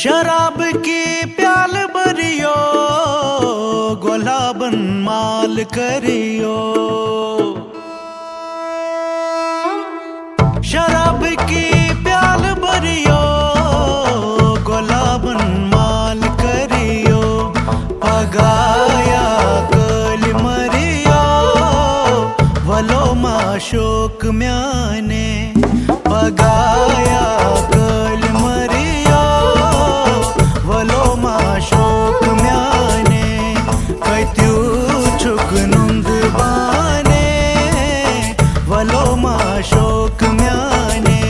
शराब की प्याल भरियो, गुलाबन माल करियो। शराब की प्याल भरियो, गुलाबन माल करियो। पगाया कल मरियो, वलो माशोक म्याने। पगाया कल मरियो, वलो माशोक म्याने। कैत्यू छुक नुंद बाने, वलो माशोक म्याने।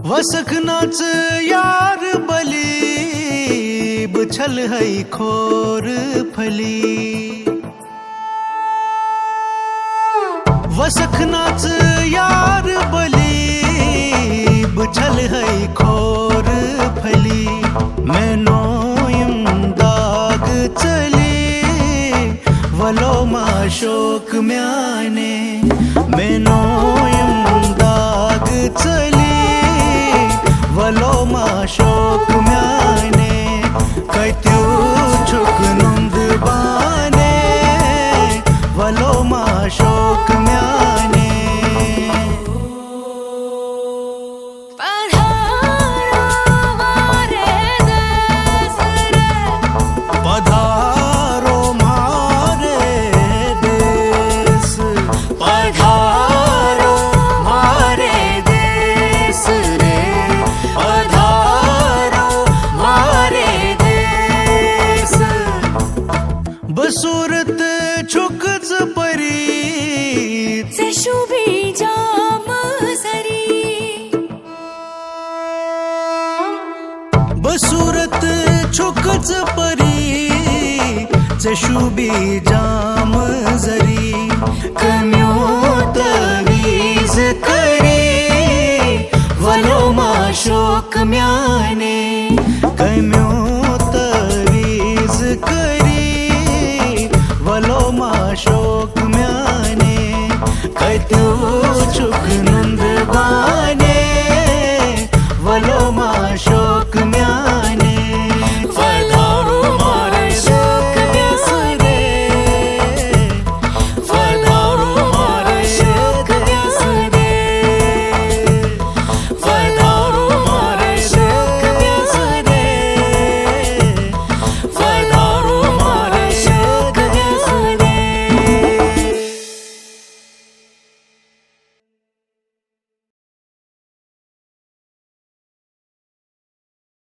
वसखनाच यार बली, बुछल है खोर फली। वसखनाच यार बली, बुछल है खोर फली। मैनो यम दाग चली, वलो माशोक म्याने। मैनो यम दाग चली, वलो माशोक म्याने। कैत्यू छुक नुंद बाने, वलो माशोक म्याने। पधारो मारे देश, पधारो मारे देश रे। पधारो मारे देश। बसूरत छुकच परी, से शुभी जाम सरी। बसूरत छुकच परी, से शुभी जाम जरी। कम्योत वीज करी, वलो माशोक म्या।